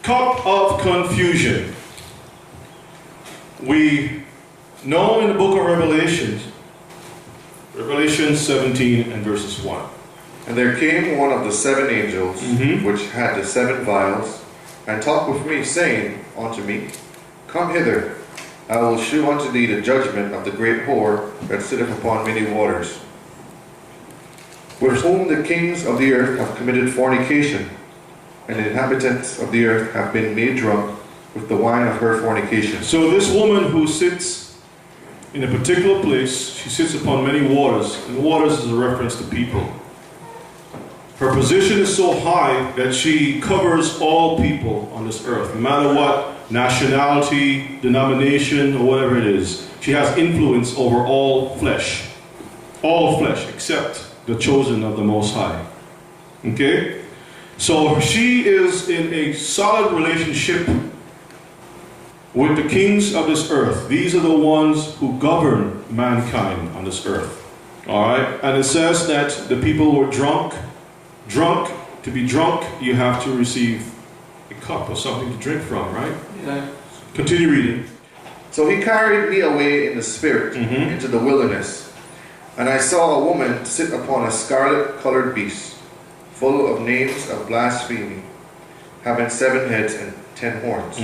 cup of confusion. We know in the book of Revelation 17 and verses 1. And there came one of the 7 angels, which had the 7 vials, and talked with me, saying unto me, Come hither, I will shew unto thee the judgment of the great whore that sitteth upon many waters, with whom the kings of the earth have committed fornication, and the inhabitants of the earth have been made drunk with the wine of her fornication. So this woman who sits in a particular place, she sits upon many waters, and waters is a reference to people. Her position is so high that she covers all people on this earth, no matter what nationality, denomination, or whatever it is. She has influence over all flesh, except the chosen of the Most High. Okay? So she is in a solid relationship with the kings of this earth. These are the ones who govern mankind on this earth. Alright? And it says that the people were drunk. To be drunk, you have to receive a cup or something to drink from, right? Yeah. Continue reading. So he carried me away in the spirit into the wilderness, and I saw a woman sit upon a scarlet-colored beast, full of names of blasphemy, having 7 heads and 10 horns.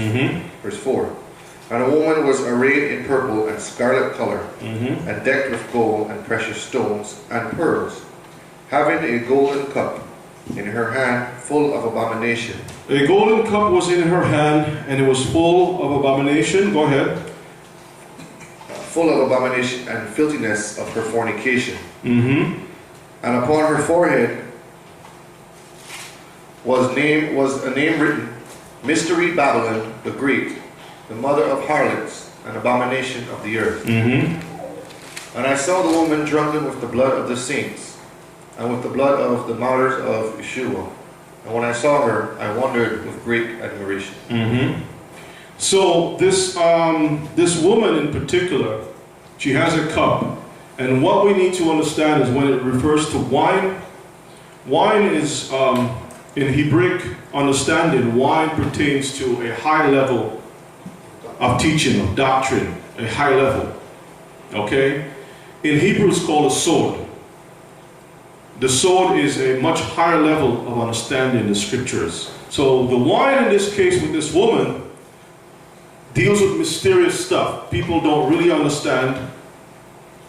Verse 4. And a woman was arrayed in purple and scarlet color, and decked with gold and precious stones and pearls, having a golden cup in her hand full of abomination. A golden cup was in her hand, and it was full of abomination. Go ahead. Full of abomination and filthiness of her fornication. And upon her forehead was a name written, Mystery Babylon the Great, the mother of harlots and abomination of the earth. And I saw the woman drunken with the blood of the saints, and with the blood of the martyrs of Yeshua. And when I saw her, I wondered with great admiration. So this woman in particular, she has a cup. And what we need to understand is when it refers to wine, wine is, in Hebraic understanding, wine pertains to a high level of teaching, of doctrine, a high level. Okay? In Hebrew it's called a sword. The sword is a much higher level of understanding the scriptures. So the wine in this case with this woman deals with mysterious stuff. People don't really understand.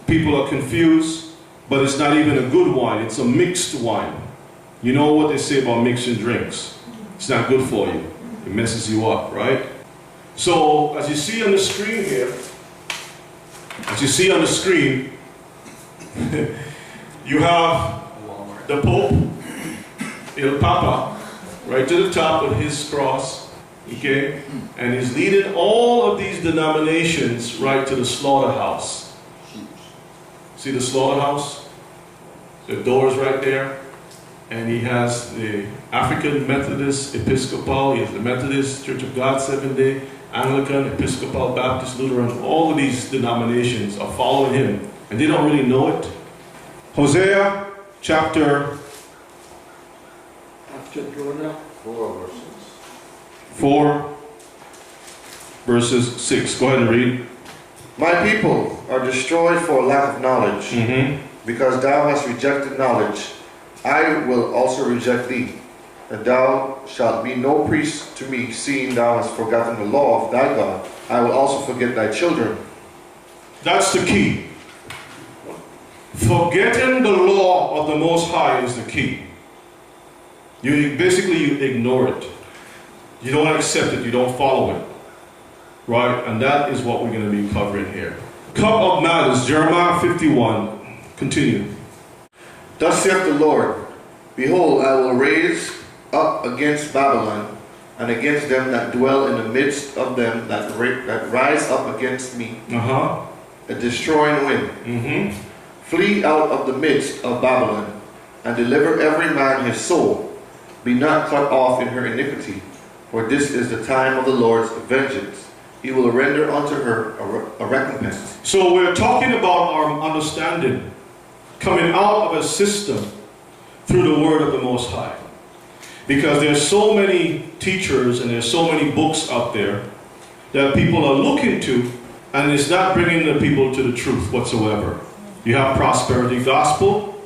People are confused, but it's not even a good wine. It's a mixed wine. You know what they say about mixing drinks. It's not good for you. It messes you up, right? So as you see on the screen here, you have the Pope, El Papa, right to the top of his cross, okay? And he's leading all of these denominations right to the slaughterhouse. See the slaughterhouse? The door's right there. And he has the African Methodist, Episcopal, he has the Methodist, Church of God, Seventh-day, Anglican, Episcopal, Baptist, Lutheran. All of these denominations are following him, and they don't really know it. Hosea chapter 4 verses 6. Go ahead and read. My people are destroyed for lack of knowledge. Because thou hast rejected knowledge, I will also reject thee. And thou shalt be no priest to me, seeing thou hast forgotten the law of thy God. I will also forget thy children. That's the key. Forgetting the law of the Most High is the key. You ignore it. You don't accept it. You don't follow it. Right? And that is what we're going to be covering here. Cup of malice, Jeremiah 51. Continue. Thus saith the Lord, Behold, I will raise up against Babylon, and against them that dwell in the midst of them that rise up against me, a destroying wind. Flee out of the midst of Babylon, and deliver every man his soul. Be not cut off in her iniquity, for this is the time of the Lord's vengeance. He will render unto her a recompense. So we're talking about our understanding coming out of a system through the word of the Most High. Because there's so many teachers and there's so many books out there that people are looking to, and it's not bringing the people to the truth whatsoever. You have prosperity gospel,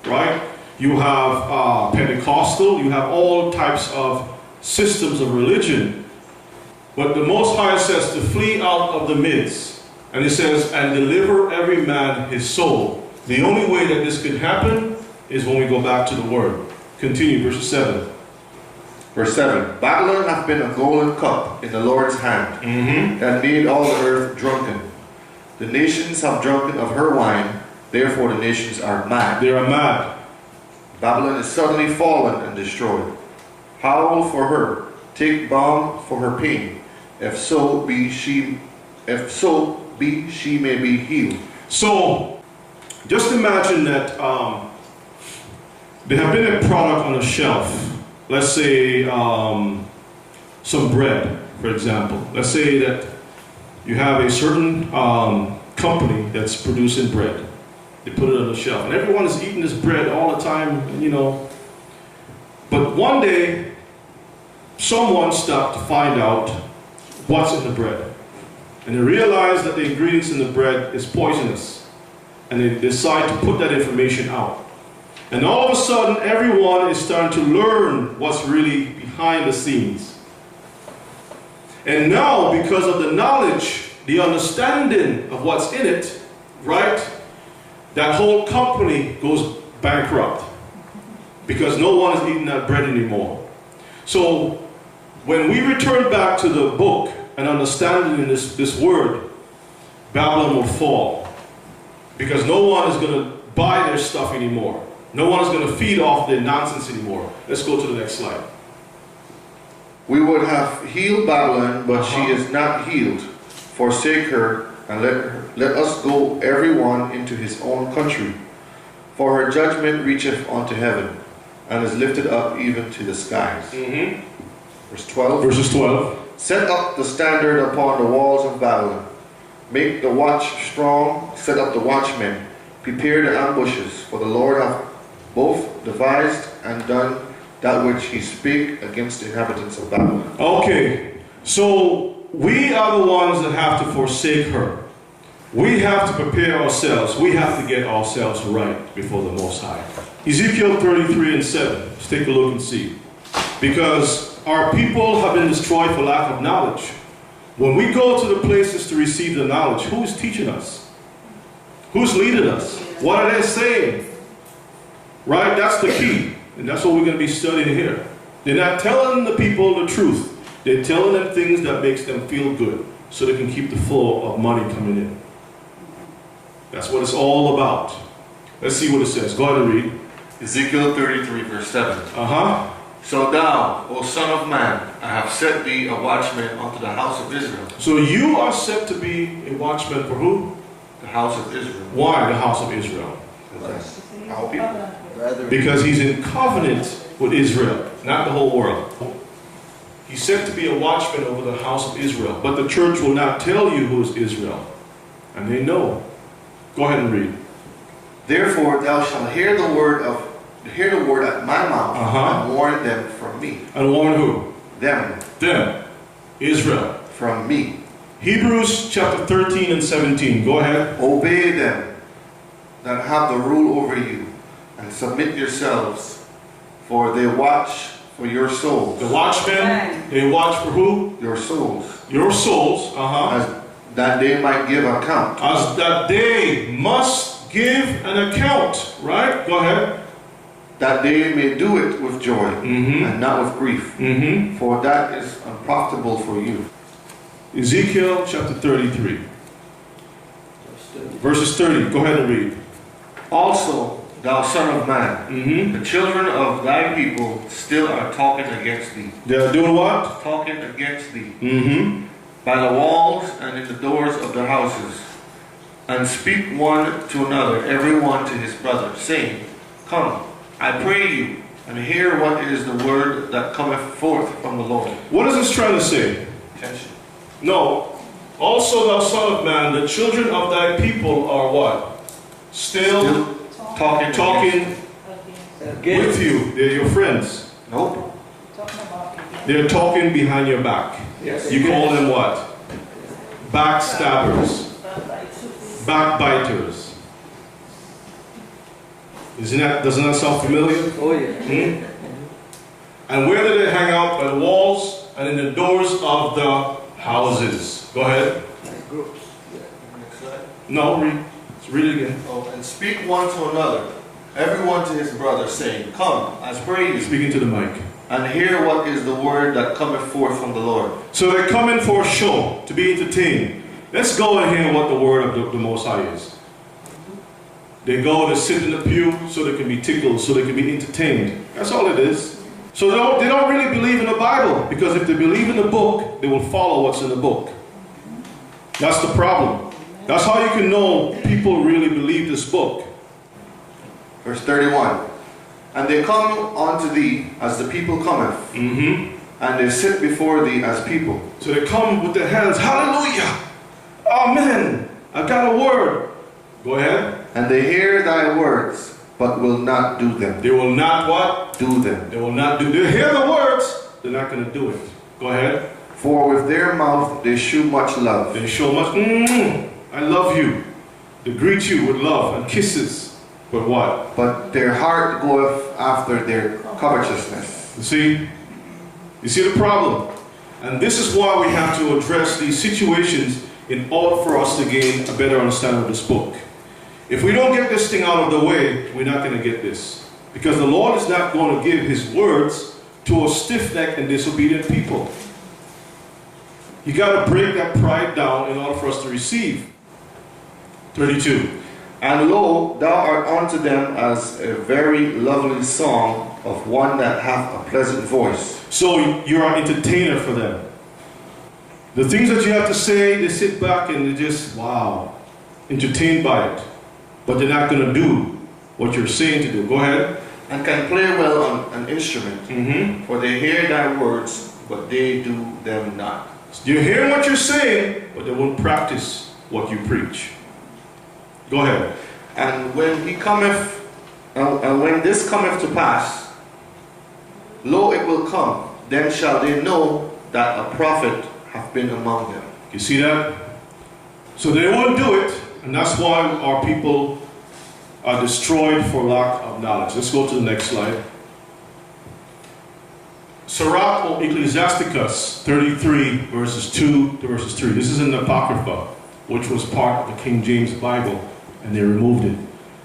right? You have Pentecostal, you have all types of systems of religion. But the Most High says to flee out of the midst. And he says, and deliver every man his soul. The only way that this can happen is when we go back to the Word. Continue, verse 7. Verse 7. Babylon hath been a golden cup in the Lord's hand, that made all the earth drunken. The nations have drunken of her wine, therefore the nations are mad. They are mad. Babylon is suddenly fallen and destroyed. Howl for her, take balm for her pain, if so be she may be healed. So, just imagine that there have been a product on a shelf. Let's say some bread, for example. Let's say that you have a certain company that's producing bread. They put it on the shelf, and everyone is eating this bread all the time, you know. But one day, someone stopped to find out what's in the bread. And they realize that the ingredients in the bread is poisonous. And they decide to put that information out. And all of a sudden, everyone is starting to learn what's really behind the scenes. And now, because of the knowledge, the understanding of what's in it, right, that whole company goes bankrupt. Because no one is eating that bread anymore. So, when we return back to the book and understanding in this word, Babylon will fall. Because no one is going to buy their stuff anymore. No one is going to feed off their nonsense anymore. Let's go to the next slide. We would have healed Babylon, but she is not healed. Forsake her, and let us go every one into his own country. For her judgment reacheth unto heaven, and is lifted up even to the skies. Verse 12. Verses 12. Set up the standard upon the walls of Babylon. Make the watch strong, set up the watchmen. Prepare the ambushes, for the Lord hath both devised and done that which he spake against the inhabitants of Babylon. Okay, so we are the ones that have to forsake her. We have to prepare ourselves. We have to get ourselves right before the Most High. Ezekiel 33 and 7. Let's take a look and see. Because our people have been destroyed for lack of knowledge. When we go to the places to receive the knowledge, who is teaching us? Who's leading us? What are they saying? Right? That's the key. And that's what we're going to be studying here. They're not telling the people the truth. They're telling them things that makes them feel good so they can keep the flow of money coming in. That's what it's all about. Let's see what it says. Go ahead and read. Ezekiel 33 verse 7. So thou, O son of man, I have set thee a watchman unto the house of Israel. So you are set to be a watchman for who? The house of Israel. Why the house of Israel? Our people. Because he's in covenant with Israel, not the whole world. He's set to be a watchman over the house of Israel. But the church will not tell you who is Israel. And they know. Go ahead and read. Therefore thou shalt hear the word at my mouth, and warn them from me. And warn who? Them. Israel. From me. Hebrews chapter 13 and 17. Go ahead. Obey them that have the rule over you, and submit yourselves, for they watch for your souls. The watchmen, they watch for who? Your souls. Your souls. As that they might give account. As that they must give an account. Right? Go ahead. That they may do it with joy, and not with grief. For that is unprofitable for you. Ezekiel chapter 33. Verses 30. Go ahead and read. Also, thou son of man, the children of thy people still are talking against thee. They are doing what? Talking against thee. By the walls and in the doors of their houses. And speak one to another, every one to his brother, saying, Come, I pray you, and hear what is the word that cometh forth from the Lord. What is this trying to say? Attention. No. Also, thou son of man, the children of thy people are what? Still talking with you. They're your friends. Nope. They're talking behind your back. Yes. You call them what? Backstabbers. Backbiters. Doesn't that sound familiar? Oh yeah. Hmm? And where do they hang out? By the walls and in the doors of the houses. Go ahead. Groups. Next slide. No, read. Let's read it again. Oh, and speak one to another, everyone to his brother, saying, Come, I pray you, Speaking to the mic. and hear what is the word that cometh forth from the Lord. So they're coming for a show, to be entertained. Let's go and hear what the word of the Most High is. They go to sit in the pew so they can be tickled, so they can be entertained. That's all it is. So they don't really believe in the Bible, because if they believe in the book, they will follow what's in the book. That's the problem. That's how you can know people really believe this book. Verse 31. And they come unto thee as the people cometh, Mm-hmm. and they sit before thee as people. So they come with their hands, hallelujah, amen, I got a word. Go ahead. And they hear thy words, but will not do them. They will not what? Do them. They will not do. They hear the words, they're not going to do it. Go ahead. For with their mouth they shew much love, They show much, I love you. They greet you with love and kisses. But what? but their heart goeth after their covetousness. You see? You see the problem? And this is why we have to address these situations in order for us to gain a better understanding of this book. If we don't get this thing out of the way, we're not going to get this. Because the Lord is not going to give his words to a stiff-necked and disobedient people. You got to break that pride down in order for us to receive. 32. And lo, thou art unto them as a very lovely song of one that hath a pleasant voice. So you're an entertainer for them. The things that you have to say, they sit back and they just, wow, entertained by it. But they're not going to do what you're saying to do. Go ahead. And can play well on an instrument, Mm-hmm. for they hear thy words, but they do them not. You hear what you're saying, but they won't practice what you preach. Go ahead. And when he cometh, and when this cometh to pass, lo, it will come. Then shall they know that a prophet hath been among them. You see that? So they won't do it, and that's why our people are destroyed for lack of knowledge. Let's go to the next slide. Sirach or Ecclesiasticus 33 verses 2 to verses 3. This is in the Apocrypha, which was part of the King James Bible, and they removed it.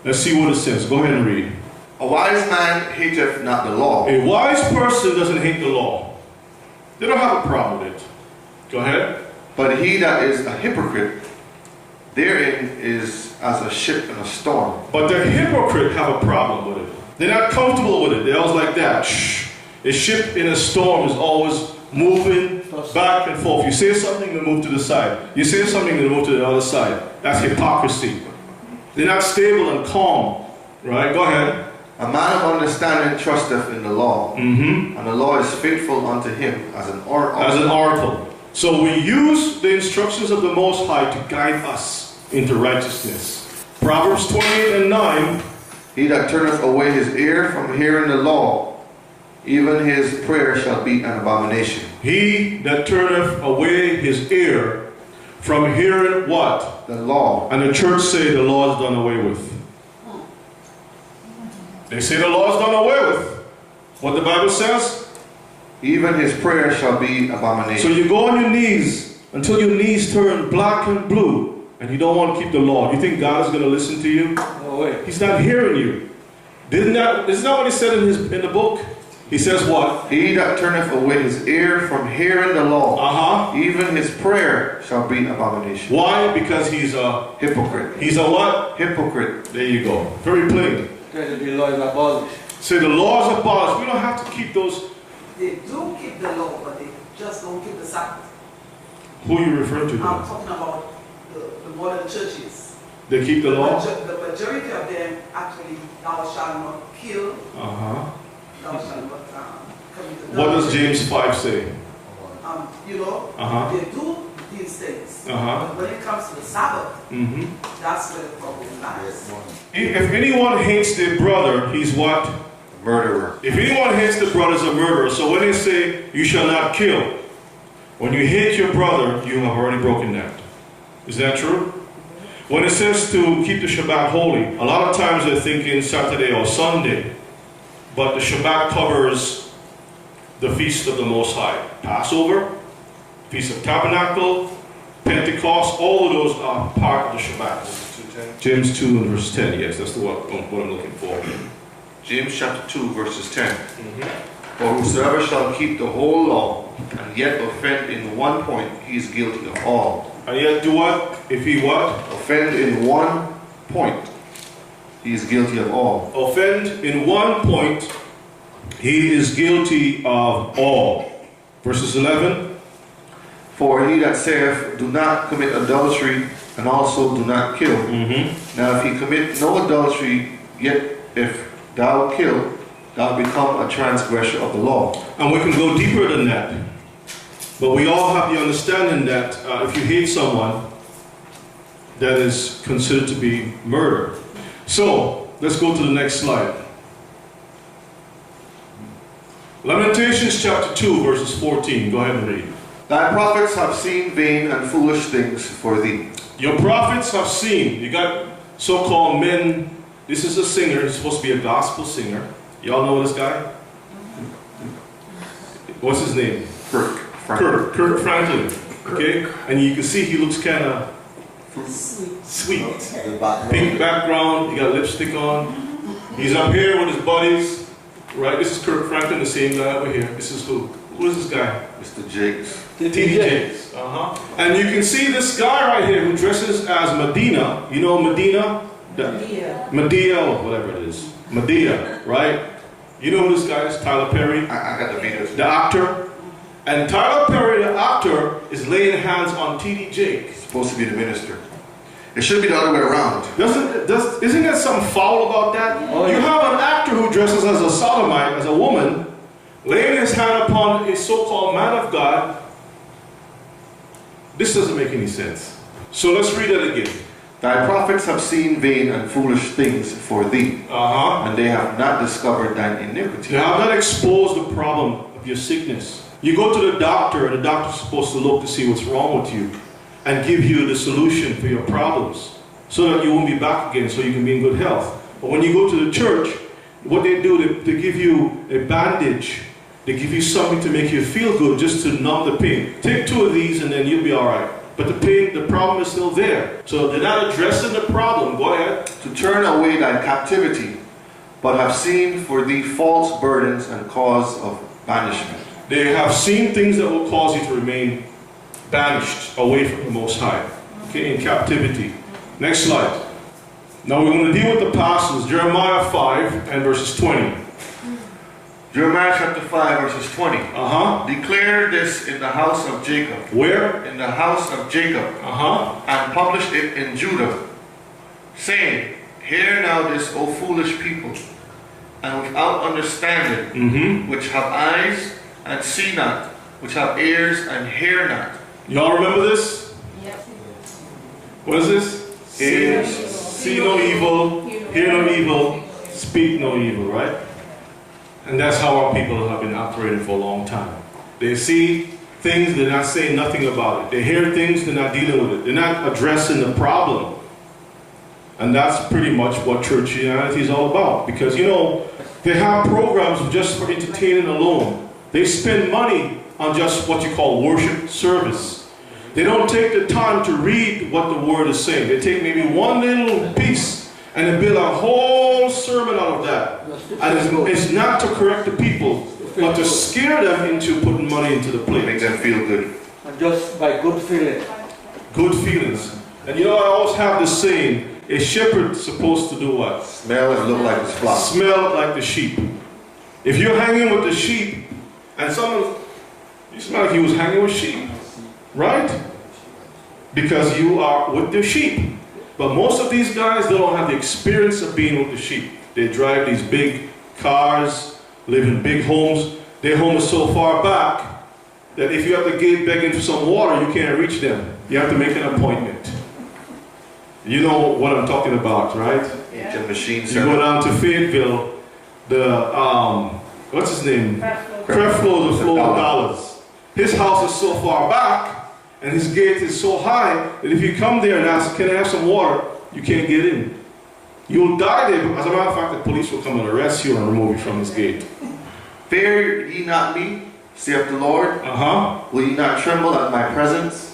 Let's see what it says. Go ahead and read. A wise man hateth not the law, A wise person doesn't hate the law. They don't have a problem with it. Go ahead. but he that is a hypocrite therein is as a ship in a storm. But the hypocrite have a problem with it. They're not comfortable with it. They're always like that. Shh. A ship in a storm is always moving back and forth. You say something, they move to the side. You say something, they move to the other side. That's hypocrisy. They're not stable and calm. Right? Go ahead. A man of understanding trusteth in the law, Mm-hmm. and the law is faithful unto him as an oracle. As an oracle. So we use the instructions of the Most High to guide us into righteousness. Proverbs 28 and 9. He that turneth away his ear from hearing the law, even his prayer shall be an abomination. He that turneth away his ear from hearing what? The law. And the church say the law is done away with. They say the law is done away with. What the Bible says? Even his prayer shall be So abomination. you go on your knees until your knees turn black and blue, and you don't want to keep the law. You think God is going to listen to you? No way. He's not hearing you. Isn't that what he said in the book? He says what? He that turneth away his ear from hearing the law, Uh-huh. even his prayer shall be abomination. Why? Because he's a Hypocrite. what? Hypocrite. There you go. Very plain. The law is abolished. Say the law is abolished. We don't have to keep those. They do keep the law, but they just don't keep the Sabbath. Who are you referring to? I'm Then? talking about the modern churches. They keep the law? The majority of them actually, thou shalt not kill, Uh-huh. thou shalt not commit adultery. What does James 5 say? Uh-huh. They do these things. Uh-huh. But when it comes to the Sabbath, Mm-hmm. that's where the problem lies. If anyone hates their brother, he's what? murderer. If anyone hates the brother, is a murderer. So when they say, you shall not kill, when you hate your brother, you have already broken that. Is that true? When it says to keep the Shabbat holy, a lot of times they're thinking Saturday or Sunday. But the Shabbat covers the Feast of the Most High. Passover, Feast of Tabernacle, Pentecost, all of those are part of the Shabbat. James 2 and verse 10, yes, that's what I'm looking for. James chapter 2 verses 10. For whosoever shall keep the whole law and yet offend in one point, he is guilty of all. And yet do what? If he what? Offend in one point, he is guilty of all. Offend in one point, he is guilty of all. Verses 11. For he that saith, do not commit adultery, and also do not kill. Now if he commit no adultery, yet if thou kill, thou become a transgressor of the law. And we can go deeper than that. But we all have the understanding that if you hate someone, that is considered to be murder. So, let's go to the next slide. Lamentations chapter 2, verses 14. Go ahead and read. Thy prophets have seen vain and foolish things for thee. Your prophets have seen. You got so-called men. This is a singer. He's supposed to be a gospel singer. Y'all know this guy? What's his name? Kirk Franklin. Okay? And you can see he looks kind of sweet. Pink background. He got lipstick on. He's up here with his buddies. Right? This is Kirk Franklin, the same guy over here. This is who? Who is this guy? Mr. Jakes. T.D. Jakes. And you can see this guy right here who dresses as Medina. You know Medina? Medea or whatever it is. Medea, right? You know who this guy is? Tyler Perry. I got the videos. The actor. And Tyler Perry, the actor, is laying hands on T.D. Jakes. Supposed to be the minister. It should be the other way around. Isn't there something foul about that? Oh, you yeah. have an actor who dresses as a sodomite, as a woman, laying his hand upon a so-called man of God. This doesn't make any sense. So let's read it again. Thy prophets have seen vain and foolish things for thee, and they have not discovered thine iniquity. They have not exposed the problem of your sickness. You go to the doctor, and the doctor's supposed to look to see what's wrong with you and give you the solution for your problems so that you won't be back again, so you can be in good health. But when you go to the church, what they do, they give you a bandage. They give you something to make you feel good, just to numb the pain. Take 2 of these and then you'll be all right. But the pain, the problem is still there. So they're not addressing the problem. Go ahead. To turn away thy captivity, but have seen for thee false burdens and cause of banishment. They have seen things that will cause you to remain banished away from the Most High. Okay, in captivity. Next slide. Now we're going to deal with the passages. Jeremiah 5 and verses 20. Jeremiah chapter 5 verses 20. Declare this in the house of Jacob. Where? In the house of Jacob. And publish it in Judah, saying, hear now this, O foolish people, and without understanding, which have eyes and see not, which have ears and hear not. Y'all remember this? Yep. What is this? See no evil, hear no evil, speak no evil, right? And that's how our people have been operating for a long time. They see things, they're not saying nothing about it. They hear things, they're not dealing with it. They're not addressing the problem. And that's pretty much what churchianity is all about. Because, you know, they have programs just for entertaining alone. They spend money on just what you call worship service. They don't take the time to read what the word is saying. They take maybe one little piece and they build a whole sermon out of that. And it's not to correct the people, but to scare them into putting money into the plate. Make them feel good. And just by good feeling. Good feelings. And you know, I always have this saying, a shepherd's supposed to do what? Smell and look like his flock. Smell like the sheep. If you're hanging with the sheep, and someone, you smell like he was hanging with sheep, right? Because you are with the sheep. But most of these guys, they don't have the experience of being with the sheep. They drive these big cars, live in big homes. Their home is so far back that if you have to gate begging for some water, you can't reach them. You have to make an appointment. You know what I'm talking about, right? Ancient machine You go down to Fayetteville, what's his name? Creflo. Creflo, the flow of dollars. His house is so far back, and his gate is so high that if you come there and ask, can I have some water? You can't get in. You'll die there. As a matter of fact, the police will come and arrest you and remove you from his gate. Fear ye not me, saith the Lord. Will ye not tremble at my presence,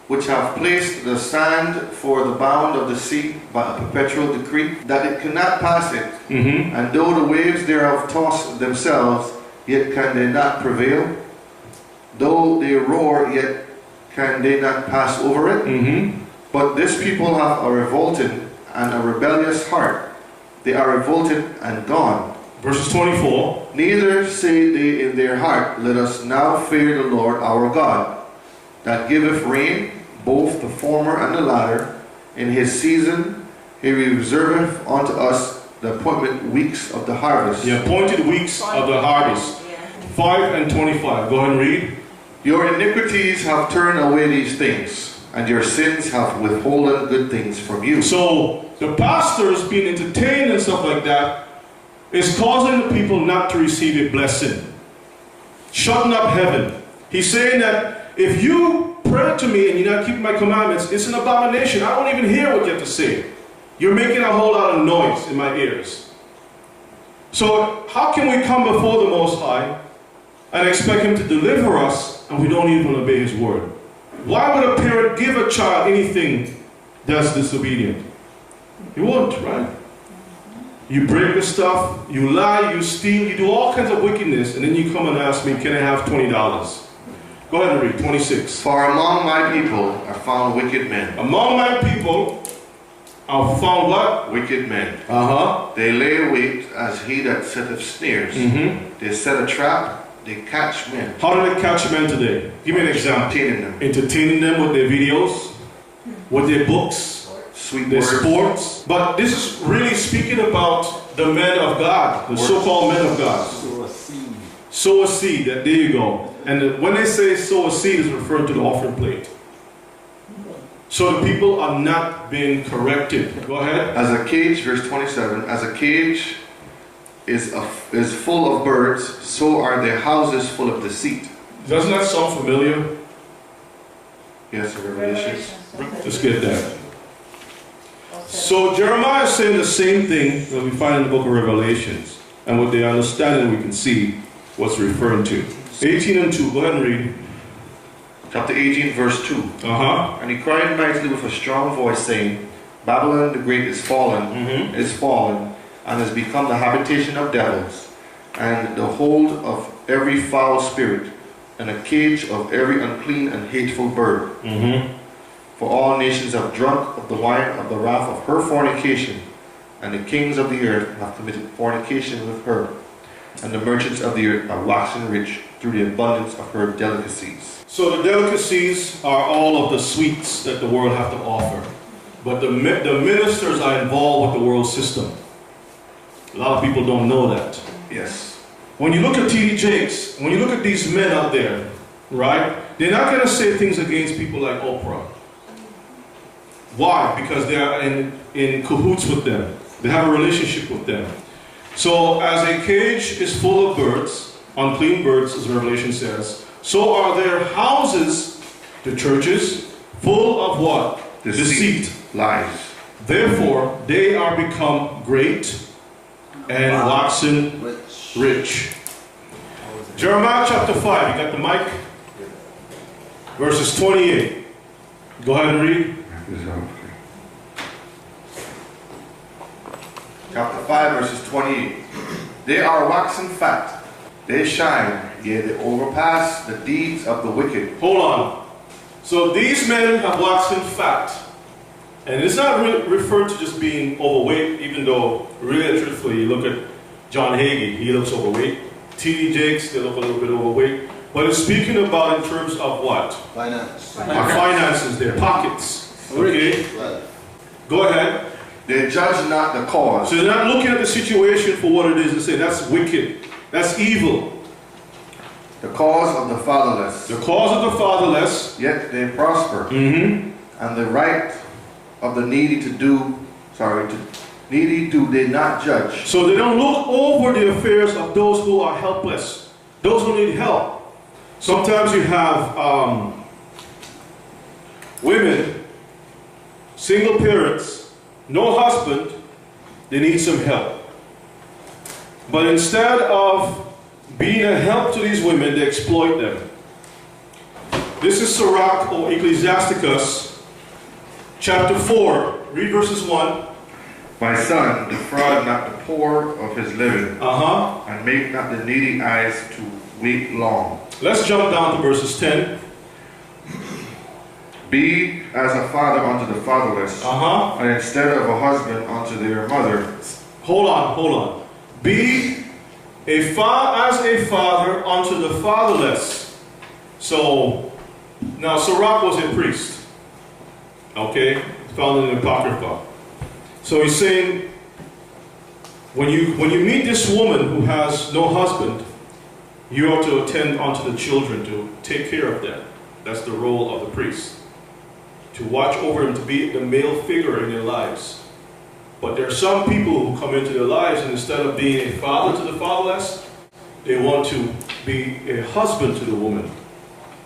which have placed the sand for the bound of the sea by a perpetual decree, that it cannot pass it? And though the waves thereof toss themselves, yet can they not prevail. Though they roar, yet can they not pass over it. But this people have a revolted and a rebellious heart. They are revolted and gone. Verses 24. Neither say they in their heart, let us now fear the Lord our God, that giveth rain, both the former and the latter, in his season. He reserveth unto us the appointed weeks of the harvest. The appointed weeks of the harvest. 5 and 25. Go ahead and read. Your iniquities have turned away these things, and your sins have withholden good things from you. So the pastors being entertained and stuff like that is causing the people not to receive a blessing. Shutting up heaven. He's saying that if you pray to me and you're not keeping my commandments, it's an abomination. I don't even hear what you have to say. You're making a whole lot of noise in my ears. So how can we come before the Most High and expect him to deliver us and we don't even obey his word? Why would a parent give a child anything that's disobedient? He won't, right? You break the stuff, you lie, you steal, you do all kinds of wickedness, and then you come and ask me, can I have $20? Go ahead and read, 26. For among my people are found wicked men. Among my people are found what? Wicked men. They They lay wait as he that setteth snares. They set a trap, they catch men. How do they catch men today? Give me an example. Entertaining them. Entertaining them with their videos, with their books, Sweet their words. sports. But this is really speaking about the men of God, the so-called men of God. Sow a seed. Sow a seed, there you go. And when they say sow a seed, it's referring to the offering plate. So the people are not being corrected. Go ahead. As a cage, verse 27, as a cage is full of birds, so are their houses full of deceit. Doesn't that sound familiar? Yes, Revelations. Let's get that. So Jeremiah is saying the same thing that we find in the book of Revelations. And with the understanding, we can see what's referring to. 18 and 2. Go ahead and read. Chapter 18, verse 2. And he cried mightily with a strong voice, saying, Babylon the Great is fallen, and has become the habitation of devils, and the hold of every foul spirit, and a cage of every unclean and hateful bird. For all nations have drunk of the wine of the wrath of her fornication, and the kings of the earth have committed fornication with her, and the merchants of the earth are waxing rich through the abundance of her delicacies. So the delicacies are all of the sweets that the world have to offer. But the ministers are involved with the world system. A lot of people don't know that. Yes. When you look at T.D. Jakes, when you look at these men out there, right, they're not going to say things against people like Oprah. Why? Because they are in cahoots with them. They have a relationship with them. So as a cage is full of birds, unclean birds, as Revelation says, so are their houses, the churches, full of what? Deceit. Lies. Therefore, they are become great and waxen rich. Jeremiah chapter 5, you got the mic? Verses 28. Go ahead and read. Chapter 5, verses 28. They are waxen fat, they shine, yea, they overpass the deeds of the wicked. Hold on. So these men have waxen fat. And it's not referred to just being overweight, even though, really and truthfully, you look at John Hagee, he looks overweight. T.D. Jakes, they look a little bit overweight. But it's speaking about in terms of what? Finance. Our finances, their pockets. Okay? Go ahead. They judge not the cause. So they're not looking at the situation for what it is and say, that's wicked. That's evil. The cause of the fatherless. The cause of the fatherless. Yet they prosper. And the right of the needy to neither do they not judge. So they don't look over the affairs of those who are helpless, those who need help. Sometimes you have women, single parents, no husband, they need some help. But instead of being a help to these women, they exploit them. This is Sirach or Ecclesiasticus, chapter 4, read verses 1. My son, defraud not the poor of his living, and make not the needy eyes to wait long. Let's jump down to verses 10. Be as a father unto the fatherless, and instead of a husband unto their mother. Hold on. Be as a father unto the fatherless. So, now Sirach was a priest. Okay? Found in the Apocrypha. So he's saying, when you meet this woman who has no husband, you ought to attend unto the children, to take care of them. That's the role of the priest. To watch over them, to be the male figure in their lives. But there are some people who come into their lives, and instead of being a father to the fatherless, they want to be a husband to the woman.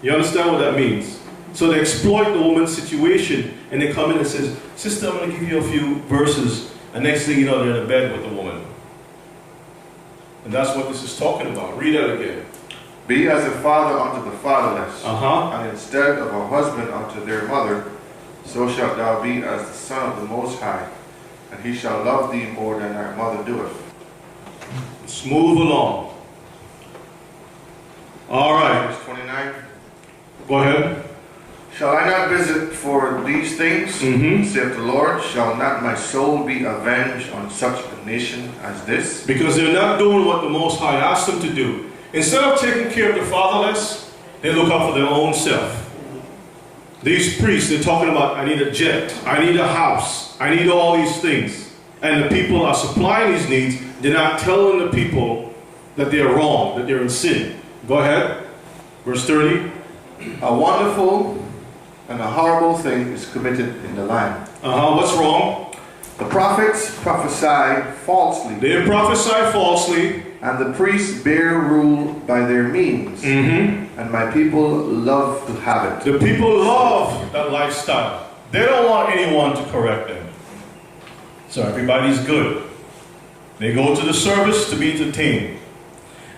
You understand what that means? So they exploit the woman's situation, and they come in and says, sister, I'm going to give you a few verses, and next thing you know, they're in the bed with the woman. And that's what this is talking about. Read that again. Be as a father unto the fatherless, Uh-huh. and instead of a husband unto their mother, so shalt thou be as the son of the Most High, and he shall love thee more than thy mother doeth. Let's move along. All right. Verse 29. Go ahead. Shall I not visit for these things, saith the Lord? Shall not my soul be avenged on such a nation as this? Because they're not doing what the Most High asked them to do. Instead of taking care of the fatherless, they look out for their own self. These priests, they're talking about, I need a jet, I need a house, I need all these things. And the people are supplying these needs. They're not telling the people that they're wrong, that they're in sin. Go ahead. Verse 30. A wonderful and a horrible thing is committed in the land. What's wrong? The prophets prophesy falsely, They prophesy falsely. and the priests bear rule by their means, and my people love to have it. The people love that lifestyle. They don't want anyone to correct them. So everybody's good. They go to the service to be entertained.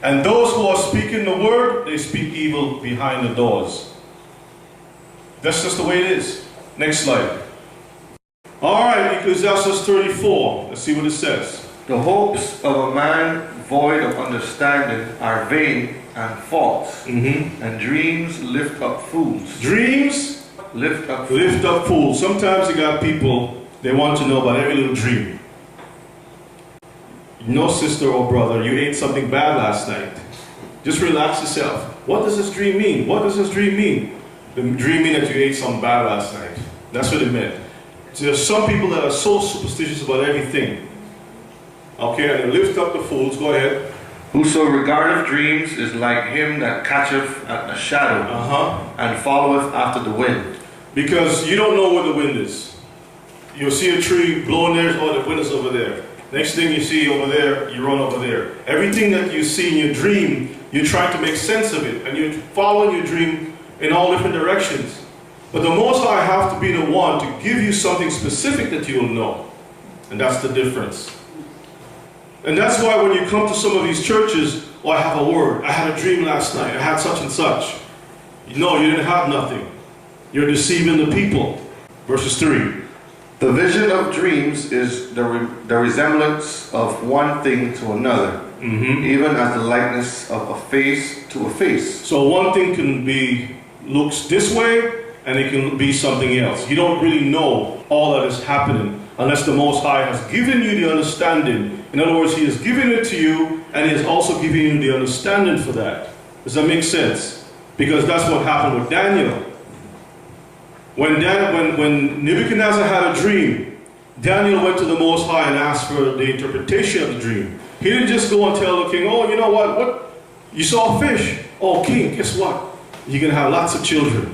And those who are speaking the word, they speak evil behind the doors. That's just the way it is. Next slide. All right, Ecclesiastes 34. Let's see what it says. The hopes of a man void of understanding are vain and false, and dreams lift up fools. Dreams Lift up lift up fools. Sometimes you got people, they want to know about every little dream. No, sister or brother, you ate something bad last night. Just relax yourself. What does this dream mean? What does this dream mean? The dream mean that you ate something bad last night. That's what it meant. So there's some people that are so superstitious about everything. Okay, and they lift up the fools. Go ahead. Whoso regardeth dreams is like him that catcheth at the shadow, and followeth after the wind. Because you don't know where the wind is. You'll see a tree blowing there, oh, the wind is over there. Next thing you see over there, you run over there. Everything that you see in your dream, you're trying to make sense of it, and you're following your dream in all different directions. But the Most High have to be the one to give you something specific that you'll know. And that's the difference. And that's why when you come to some of these churches, oh, I have a word. I had a dream last night. I had such and such. No, you didn't have nothing. You're deceiving the people. Verses 3. The vision of dreams is the resemblance of one thing to another, even as the likeness of a face to a face. So one thing can be, looks this way, and it can be something else. You don't really know all that is happening unless the Most High has given you the understanding. In other words, He has given it to you, and He has also given you the understanding for that. Does that make sense? Because that's what happened with Daniel. When Nebuchadnezzar had a dream, Daniel went to the Most High and asked for the interpretation of the dream. He didn't just go and tell the king, oh, you know what? You saw a fish. Oh, king, guess what? You're going to have lots of children.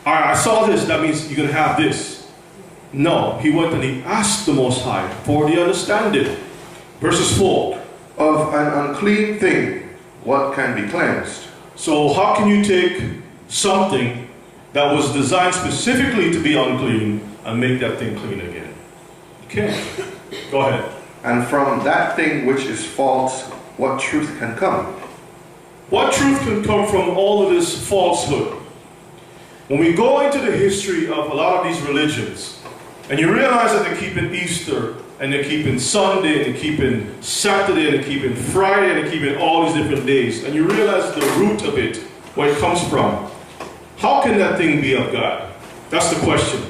All right, I saw this. That means you're going to have this. No, he went and he asked the Most High for the understanding. Verses 4. Of an unclean thing, what can be cleansed? So how can you take something that was designed specifically to be unclean and make that thing clean again? You can't. Go ahead. And from that thing which is false, what truth can come? What truth can come from all of this falsehood? When we go into the history of a lot of these religions, and you realize that they're keeping Easter, and they're keeping Sunday, and they're keeping Saturday, and they're keeping Friday, and they're keeping all these different days, and you realize the root of it, where it comes from. How can that thing be of God? That's the question.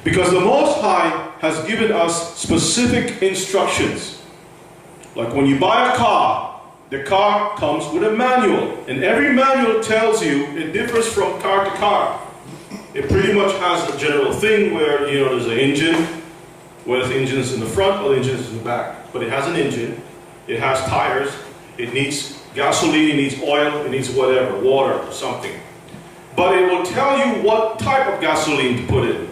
Because the Most High has given us specific instructions. Like when you buy a car, the car comes with a manual. And every manual tells you it differs from car to car. It pretty much has a general thing where, you know, there's an engine, whether the engine is in the front or the engine is in the back. But it has an engine, it has tires, it needs gasoline, it needs oil, it needs whatever, water or something. But it will tell you what type of gasoline to put in,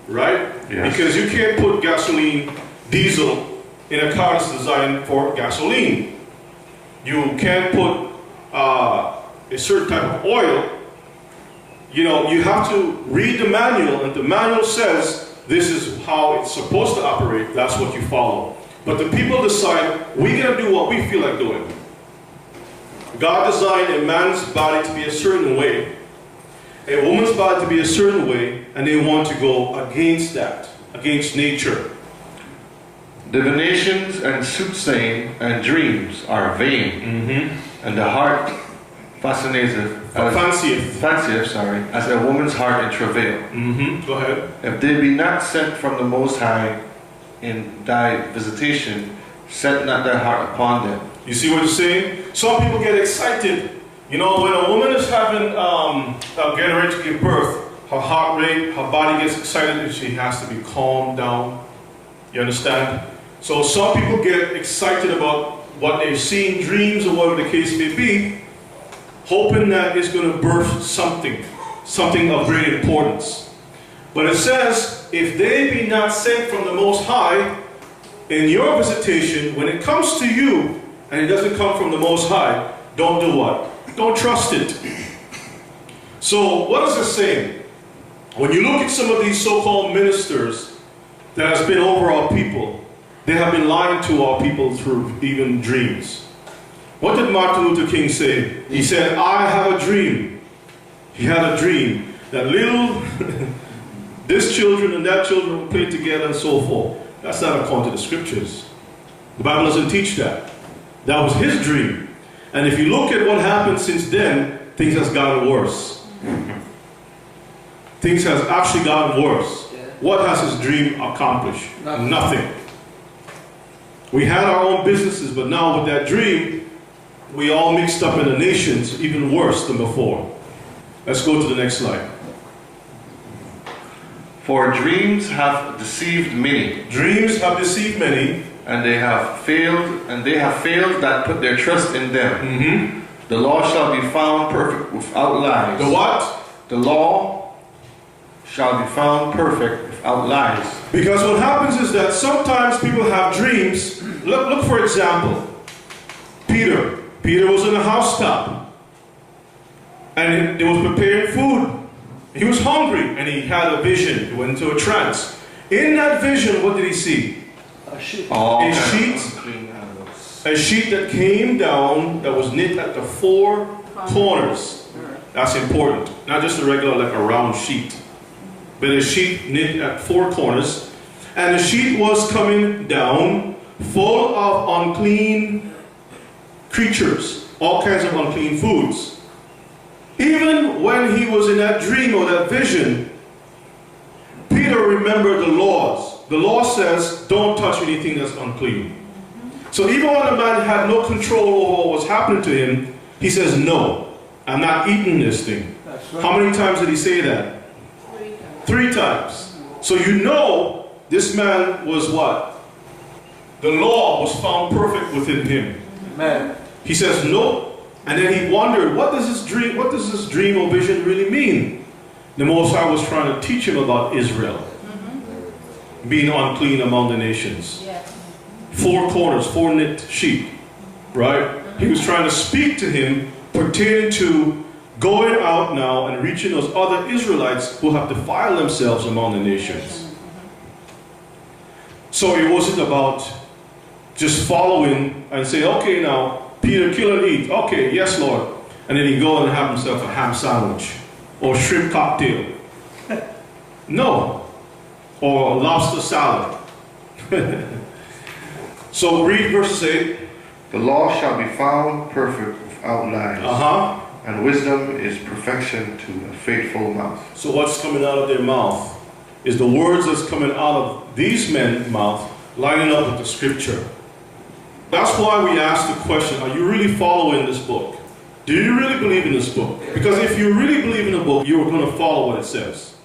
right? Yes. Because you can't put gasoline, diesel, in a car that's designed for gasoline. You can't put a certain type of oil. You know, you have to read the manual, and the manual says this is how it's supposed to operate. That's what you follow. But the people decide, we're going to do what we feel like doing. God designed a man's body to be a certain way, a woman's body to be a certain way, and they want to go against that, against nature. Divinations and soothsaying and dreams are vain, and the heart fancieth as a woman's heart in travail. Go ahead. If they be not sent from the Most High in thy visitation, set not thy heart upon them. You see what you're saying? Some people get excited. You know, when a woman is having, getting ready to give birth, her heart rate, her body gets excited, and she has to be calmed down. You understand? So some people get excited about what they've seen, dreams, or whatever the case may be, hoping that it's going to birth something of great importance. But it says, if they be not sent from the Most High, in your visitation, when it comes to you, and it doesn't come from the Most High, don't do what? Don't trust it. So what is this saying? When you look at some of these so-called ministers that has been over our people, they have been lying to our people through even dreams. What did Martin Luther King say? He said, I have a dream. He had a dream that little, this children and that children will play together and so forth. That's not according to the scriptures. The Bible doesn't teach that. That was his dream. And if you look at what happened since then, things has gotten worse. Things has actually gotten worse. What has his dream accomplished? Nothing. We had our own businesses, but now with that dream, we all mixed up in the nations, even worse than before. Let's go to the next slide. For dreams have deceived many. Dreams have deceived many. And they have failed that put their trust in them. The law shall be found perfect without lies. The what? The law shall be found perfect without lies. Because what happens is that sometimes people have dreams. Look for example, Peter. Peter was in a housetop, and he was preparing food. He was hungry, and he had a vision. He went into a trance. In that vision, what did he see? A sheet that came down, that was knit at the four corners. That's important. Not just a regular, like a round sheet, but a sheet knit at four corners. And the sheet was coming down full of unclean creatures, all kinds of unclean foods. Even when he was in that dream or that vision, Peter remembered the laws. The law says, don't touch anything that's unclean. So even when the man had no control over what was happening to him, he says, no, I'm not eating this thing. Right. How many times did he say that? 3 times. 3 times. So you know this man was what? The law was found perfect within him. Amen. He says, no. And then he wondered, what does this dream or vision really mean? The Most High was trying to teach him about Israel. being unclean among the nations. Yeah. Four corners, four knit sheep, right? He was trying to speak to him pertaining to going out now and reaching those other Israelites who have defiled themselves among the nations. So it wasn't about just following and say, okay, now, Peter, kill and eat. Okay, yes, Lord. And then he go and have himself a ham sandwich or shrimp cocktail. No. Or lobster salad. So read verses 8. The law shall be found perfect without lies. And wisdom is perfection to a faithful mouth. So what's coming out of their mouth is the words that's coming out of these men's mouth lining up with the scripture. That's why we ask the question, are you really following this book? Do you really believe in this book? Because if you really believe in the book, you're going to follow what it says.